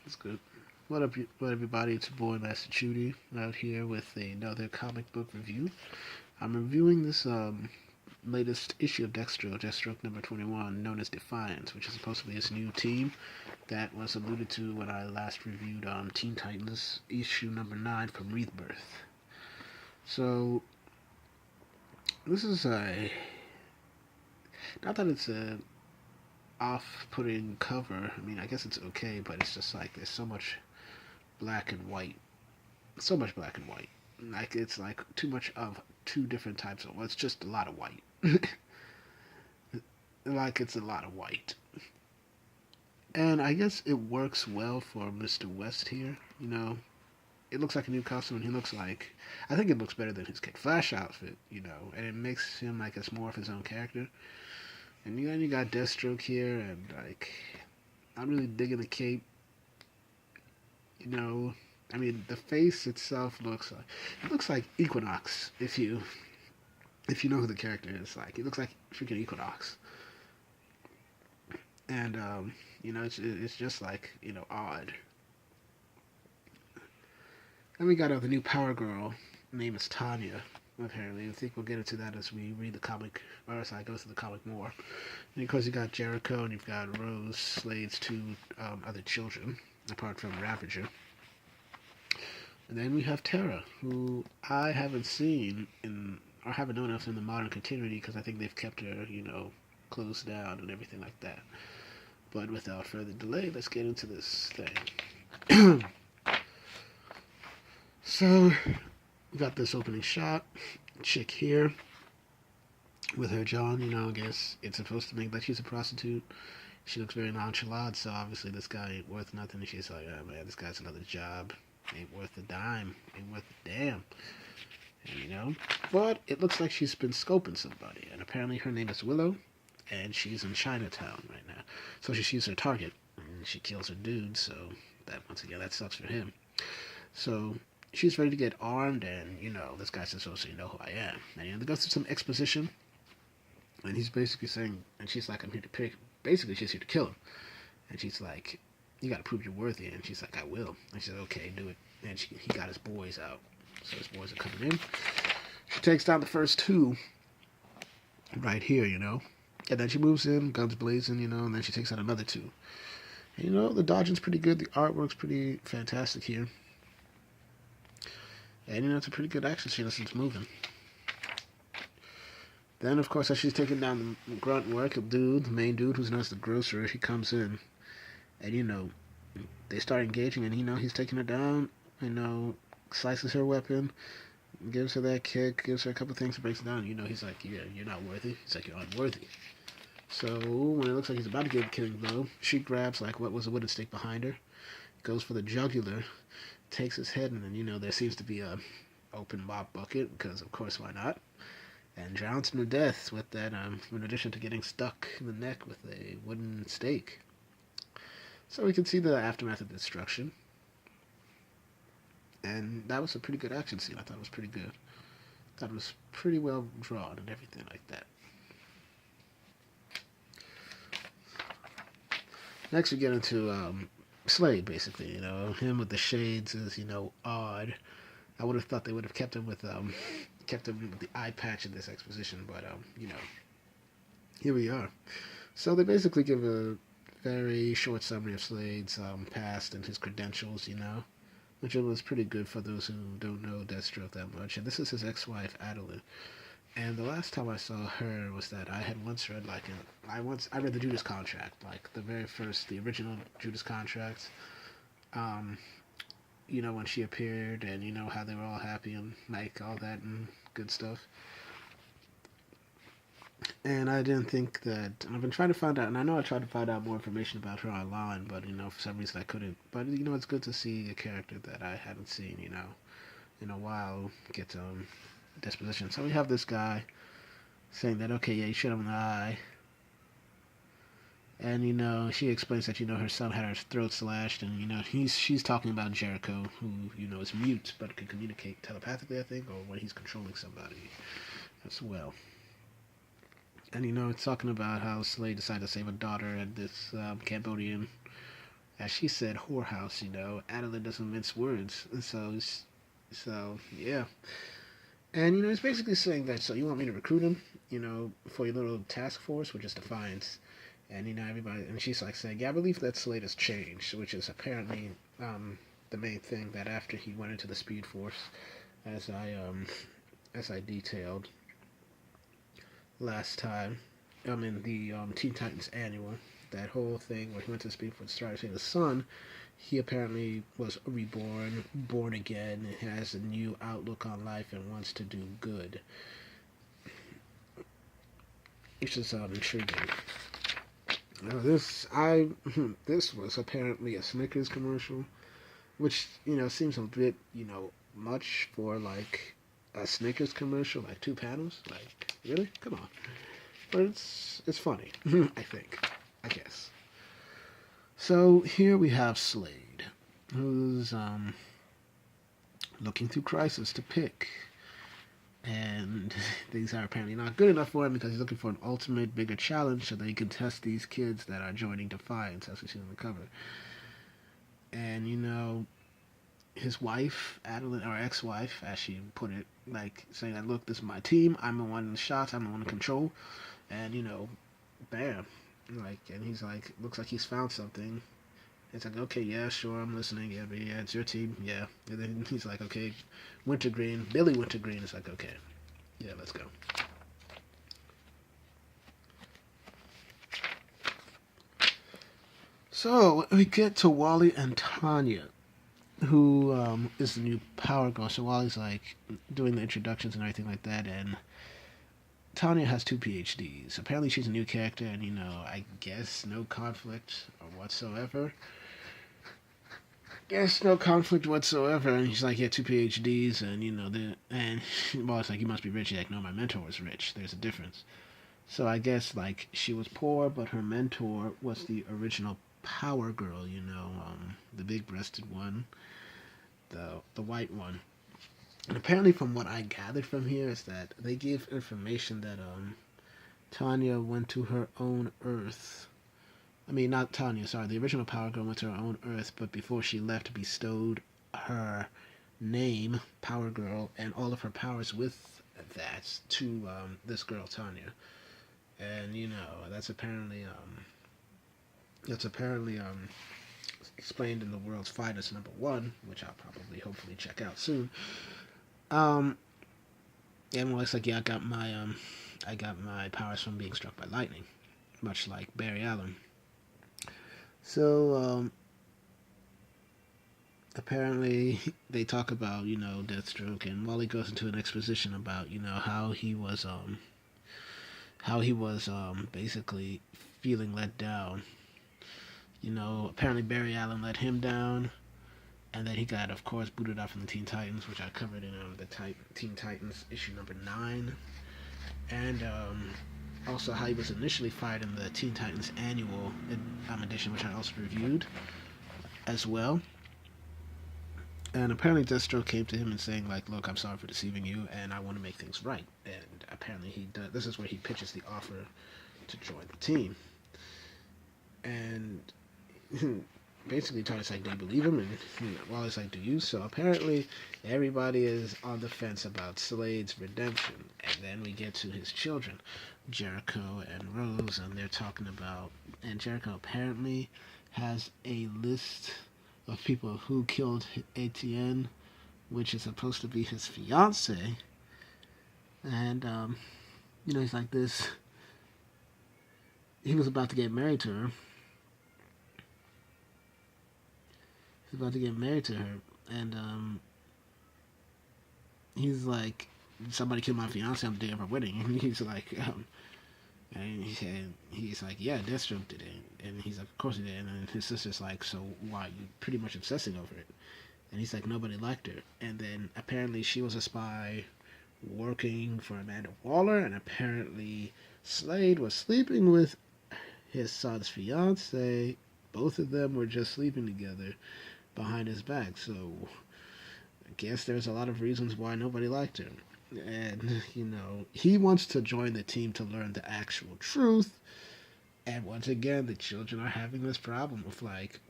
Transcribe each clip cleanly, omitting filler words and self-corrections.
That's good. What everybody? It's your boy Master Chudy out here with another comic book review. I'm reviewing this latest issue of Deathstroke, Deathstroke number 21, known as Defiance, which is supposed to be his new team that was alluded to when I last reviewed Teen Titans issue number 9 from Rebirth. So this is a not that it's a off-putting cover. I mean, I guess it's okay, but it's just like there's so much black and white, so much black and white. Like it's like too much of two different types of. Well, it's just a lot of white. Like it's a lot of white, and I guess it works well for Mr. West here. It looks like a new costume, and he looks like I think it looks better than his Kid Flash outfit. And it makes him like it's more of his own character. And then you got Deathstroke here, and like I'm really digging the cape. I mean, the face itself looks like Equinox. If you know who the character is, like it looks like freaking Equinox, and it's just like odd. And we got the new Power Girl. Her name is Tanya. Apparently, I think we'll get into that as we read the comic, or as I go through the comic more. And of course, you got Jericho, and you've got Rose, Slade's two other children, apart from Ravager. And then we have Terra, who I haven't seen or haven't known of in the modern continuity because I think they've kept her, closed down and everything like that. But without further delay, let's get into this thing. So, we got this opening shot. Chick here with her John, I guess it's supposed to make that she's a prostitute. She looks very nonchalant, so obviously this guy ain't worth nothing. And she's like, oh man, this guy's another job. Ain't worth a dime. Ain't worth a damn. And, but it looks like she's been scoping somebody. And apparently her name is Willow, and she's in Chinatown right now. So she sees her target, and she kills her dude, so that, once again, that sucks for him. So she's ready to get armed, and, this guy says, oh, so you know who I am. And they go through some exposition, and he's basically saying, and she's like, I'm here to pick, basically she's here to kill him. And she's like, you gotta prove you're worthy. And she's like, I will. And she said, okay, do it. And he got his boys out. So his boys are coming in. She takes down the first two right here, And then she moves in, guns blazing, and then she takes out another two. And, the dodging's pretty good. The artwork's pretty fantastic here. And, it's a pretty good action scene as it's moving. Then, of course, as she's taking down the grunt work dude, the main dude who's known as the grocer, he comes in. And, they start engaging, and, he's taking her down, slices her weapon, gives her that kick, gives her a couple things, breaks it down. He's like, yeah, you're not worthy. He's like, you're unworthy. So, when it looks like he's about to give a killing blow, she grabs, like, what was a wooden stake behind her, goes for the jugular, takes his head, and then, there seems to be a open mop bucket, because, of course, why not? And drowns him to death with that, in addition to getting stuck in the neck with a wooden stake. So we can see the aftermath of the destruction. And that was a pretty good action scene. I thought it was pretty good. I thought it was pretty well drawn and everything like that. Next we get into Slade, basically. Him with the shades is, odd. I would have thought they would have kept him with the eye patch in this exposition, but here we are. So they basically give a very short summary of Slade's past and his credentials, which was pretty good for those who don't know Deathstroke that much. And this is his ex-wife, Adeline. And the last time I saw her was that I had once read I read the Judas Contract, like the original Judas Contract. When she appeared, and how they were all happy and like all that and good stuff. And I didn't think that. And I've been trying to find out, and I know I tried to find out more information about her online, but for some reason I couldn't. But it's good to see a character that I hadn't seen, in a while get disposition. So we have this guy saying that okay, yeah, you shot him in the eye, and she explains that her son had her throat slashed, and she's talking about Jericho, who is mute but can communicate telepathically, I think, or when he's controlling somebody as well. And it's talking about how Slade decided to save a daughter at this Cambodian as she said, whorehouse. Adeline doesn't mince words, and so yeah. And it's basically saying that, so you want me to recruit him, for your little task force, which is Defiance. And everybody, and she's like saying, yeah, I believe that Slade has changed, which is apparently the main thing, that after he went into the Speed Force, as I detailed last time, in the Teen Titans annual, that whole thing where he went to the Speed Force, started seeing the sun. He apparently was reborn, born again, and has a new outlook on life and wants to do good, which is intriguing. Now this was apparently a Snickers commercial, which seems a bit much for like a Snickers commercial, like 2 panels. Like, really? Come on. But it's funny, I think. I guess. So here we have Slade, who's looking through Crisis to pick. And things are apparently not good enough for him because he's looking for an ultimate, bigger challenge so that he can test these kids that are joining Defiance, as we see on the cover. And, his wife, Adeline, or ex-wife, as she put it, like, saying that, look, this is my team, I'm the one in the shots, I'm the one in control. And, bam. Like, and he's like, looks like he's found something. It's like, okay, yeah, sure, I'm listening. Yeah, but yeah, it's your team. Yeah. And then he's like, okay, Wintergreen, Billy Wintergreen is like, okay, yeah, let's go. So we get to Wally and Tanya, who is the new Power Girl. So Wally's like doing the introductions and everything like that, and Tanya has 2 PhDs. Apparently she's a new character, and I guess no conflict whatsoever. Yes, no conflict whatsoever. And he's like, yeah, 2 PhDs, and Wally's like, you must be rich. He's like, no, my mentor was rich. There's a difference. So I guess like she was poor, but her mentor was the original Power Girl. The big-breasted one, the white one. And apparently, from what I gathered from here, is that they give information that Tanya went to her own Earth. I mean, not Tanya, sorry. The original Power Girl went to her own Earth, but before she left, bestowed her name, Power Girl, and all of her powers with that to this girl, Tanya. And that's apparently explained in the World's Finest #1, which I'll probably hopefully check out soon. And well, it's like, yeah, I got my powers from being struck by lightning, much like Barry Allen. So apparently they talk about Deathstroke, and Wally goes into an exposition about how he was basically feeling let down. Apparently Barry Allen let him down, and then he got, of course, booted out from the Teen Titans, which I covered in the Teen Titans issue #9, and also how he was initially fired in the Teen Titans annual edition, which I also reviewed as well. And apparently Deathstroke came to him and saying, like, look, I'm sorry for deceiving you, and I want to make things right. And apparently he does. This is where he pitches the offer to join the team. And basically Tony's like, do you believe him? And Wally's like, do you? So apparently everybody is on the fence about Slade's redemption. And then we get to his children, Jericho and Rose, and they're talking about, and Jericho apparently has a list of people who killed Etienne, which is supposed to be his fiance. And he's like this, he was about to get married to her. And he's like, somebody killed my fiance on the day of our wedding. And he's like, he's like, yeah, Deathstroke did it. And he's like, of course he did. And then his sister's like, so why? You pretty much obsessing over it. And he's like, nobody liked her. And then apparently she was a spy working for Amanda Waller, and apparently Slade was sleeping with his son's fiance. Both of them were just sleeping together behind his back. So I guess there's a lot of reasons why nobody liked him. And he wants to join the team to learn the actual truth, And once again, the children are having this problem with like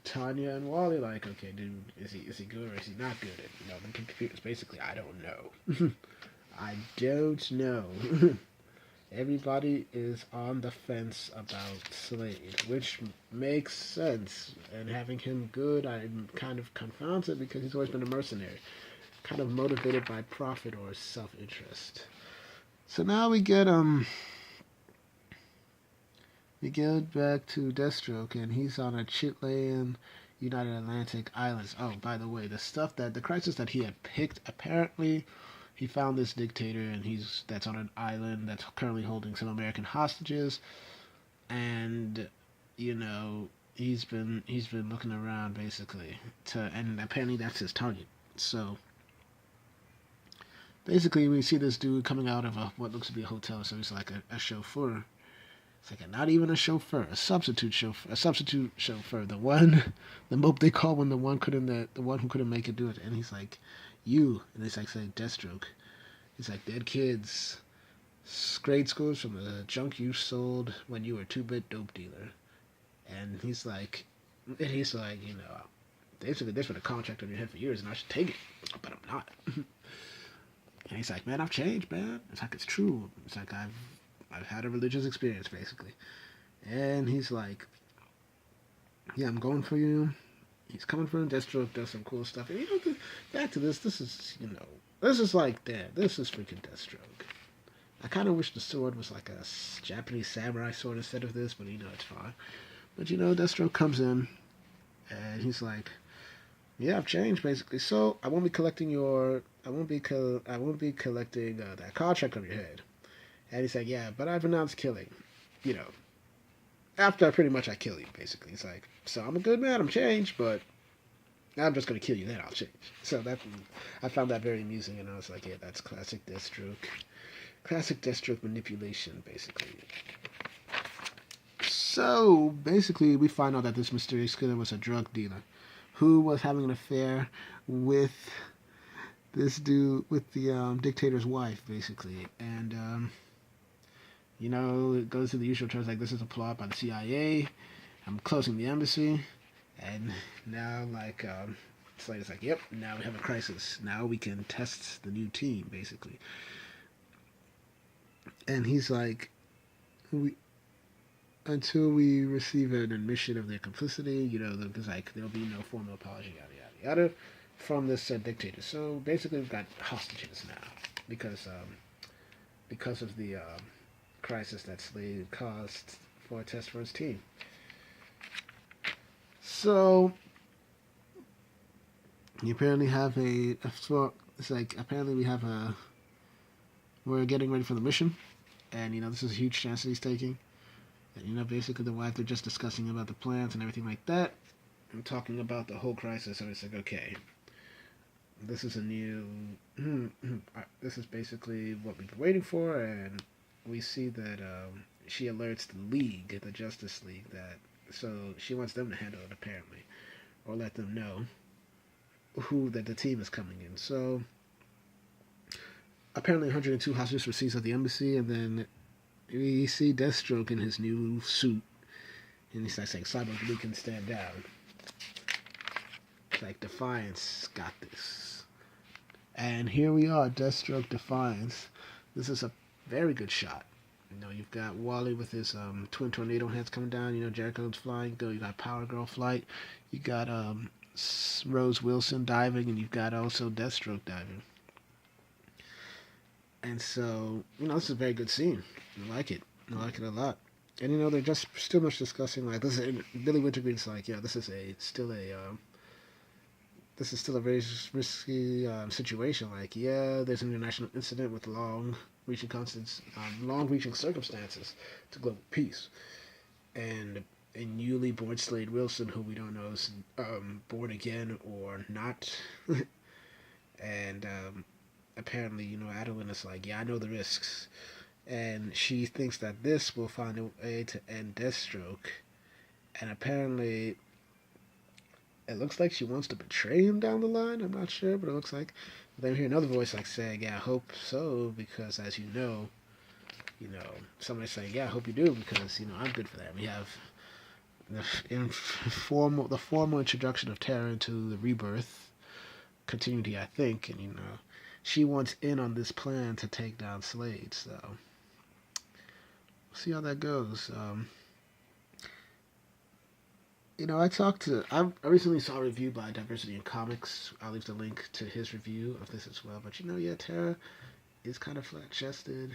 Tanya and Wally, like, okay, dude, is he good or is he not good? And, the computer's basically, I don't know. I don't know. Everybody is on the fence about Slade, which makes sense. And having him good, I'm kind of confounded because he's always been a mercenary, kind of motivated by profit or self-interest. So now we get back to Deathstroke, and he's on a Chilean United Atlantic Islands. Oh, by the way, the crisis that he had picked, apparently he found this dictator, and that's on an island that's currently holding some American hostages, and he's been looking around basically and apparently that's his target. So basically, we see this dude coming out of what looks to be a hotel, so he's like a chauffeur. It's like not even a chauffeur, a substitute chauffeur. The mope they call when the one who couldn't make it do it. And he's like, you, and he's like saying Deathstroke. He's like, dead kids, grade schools from the junk you sold when you were a 2-bit dope dealer. And he's like, basically there's been a contract on your head for years, and I should take it, but I'm not. And he's like, man, I've changed, man. It's like, it's true. It's like I've had a religious experience, basically. And he's like, yeah, I'm going for you. He's coming for him. Deathstroke does some cool stuff. And back to this is like, damn, this is freaking Deathstroke. I kind of wish the sword was like a Japanese samurai sword instead of this, but it's fine. But Deathstroke comes in, and he's like, yeah, I've changed, basically. So I won't be collecting that contract on your head. And he's like, yeah, but I've announced killing. After pretty much I kill you, basically. He's like, so I'm a good man, I'm changed, but I'm just going to kill you, then I'll change. So I found that very amusing, and I was like, yeah, that's classic Deathstroke. Classic Deathstroke manipulation, basically. So, basically, we find out that this mysterious killer was a drug dealer who was having an affair with this dude, with the dictator's wife, basically. And, it goes to the usual terms like, this is a plot by the CIA. I'm closing the embassy. And now, Slade is like, yep, now we have a crisis. Now we can test the new team, basically. And he's like, until we receive an admission of their complicity, because there'll be no formal apology, yada, yada, yada, from this dictator. So basically, we've got hostages now because of the crisis that Slade caused for a test for his team. So you apparently have we're getting ready for the mission, and this is a huge chance that he's taking. And basically the wife, they're just discussing about the plans and everything like that, and talking about the whole crisis. And it's like, okay, this is this is basically what we've been waiting for. And we see that she alerts the Justice League, so she wants them to handle it, apparently, or let them know that the team is coming in. So apparently 102 hostages were seized at the embassy, and then we see Deathstroke in his new suit, and he's like saying, Cyborg, we can stand down. It's like, Defiance got this. And here we are, Deathstroke Defiance. This is a very good shot. You've got Wally with his twin tornado heads coming down. Jericho's flying. You got Power Girl flight. You got Rose Wilson diving, and you've got also Deathstroke diving. And so, this is a very good scene. I like it. I like it a lot. And, they're just still much discussing, like, this is, Billy Wintergreen's like, yeah, this is still a very risky situation. Like, yeah, there's an international incident with long-reaching circumstances to global peace. And a newly born Slade Wilson, who we don't know is born again or not. And apparently, Adeline is like, yeah, I know the risks. And she thinks that this will find a way to end Deathstroke. And apparently, it looks like she wants to betray him down the line. I'm not sure, but it looks like. Then we hear another voice saying, yeah, I hope so, because as you know, you know, somebody saying, yeah, I hope you do, because, you know, I'm good for that. We have the formal introduction of Terra into the Rebirth continuity, I think, and, you know, she wants in on this plan to take down Slade, so we'll see how that goes. You know, I recently saw a review by Diversity in Comics. I'll leave the link to his review of this as well. But, you know, yeah, Terra is kind of flat-chested,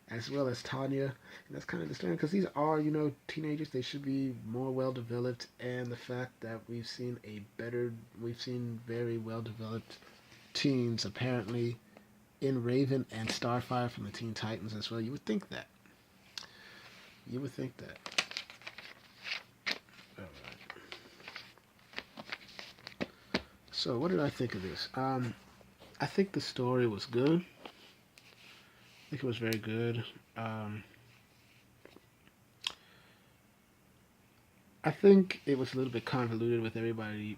as well as Tanya. And that's kind of disturbing because these are, you know, teenagers. They should be more well-developed. And the fact that we've seen very well-developed teens, apparently, in Raven and Starfire from the Teen Titans as well. You would think that. You would think that. All right. So, what did I think of this? I think the story was good. I think it was very good. I think it was a little bit convoluted with everybody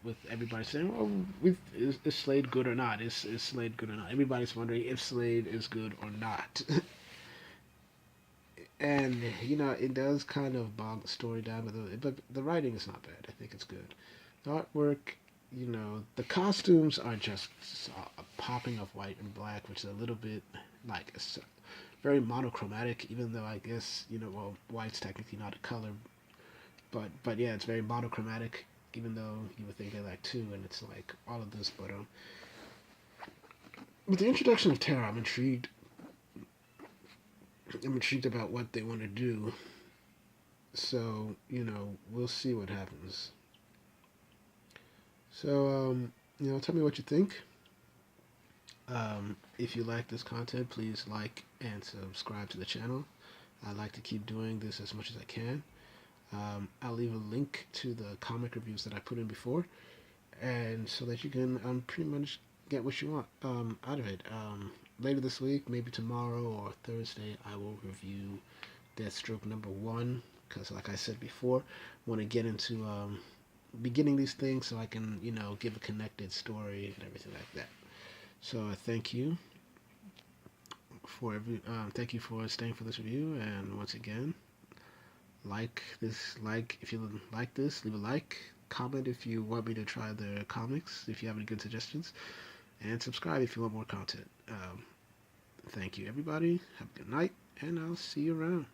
saying, "Oh, is Slade good or not? Is Slade good or not?" Everybody's wondering if Slade is good or not, and you know it does kind of bog the story down, but the writing is not bad. I think it's good. The artwork, you know, the costumes are just a popping of white and black, which is a little bit like it's very monochromatic. Even though I guess you know, well, white's technically not a color, but yeah, it's very monochromatic. Even though you would think they like two, and it's like all of this, but with the introduction of Terra, I'm intrigued. I'm intrigued about what they want to do. So you know, we'll see what happens. So you know, tell me what you think. If you like this content, please like and subscribe to the channel. I like to keep doing this as much as I can. I'll leave a link to the comic reviews that I put in before, and so that you can pretty much get what you want out of it. Later this week, maybe tomorrow or Thursday, I will review Deathstroke #1 because, like I said before, I want to get into beginning these things so I can, you know, give a connected story and everything like that. So I thank you thank you for staying for this review, and once again, if you like this, leave a like, comment if you want me to try the comics, if you have any good suggestions, and subscribe if you want more content. Thank you, everybody. Have a good night, and I'll see you around.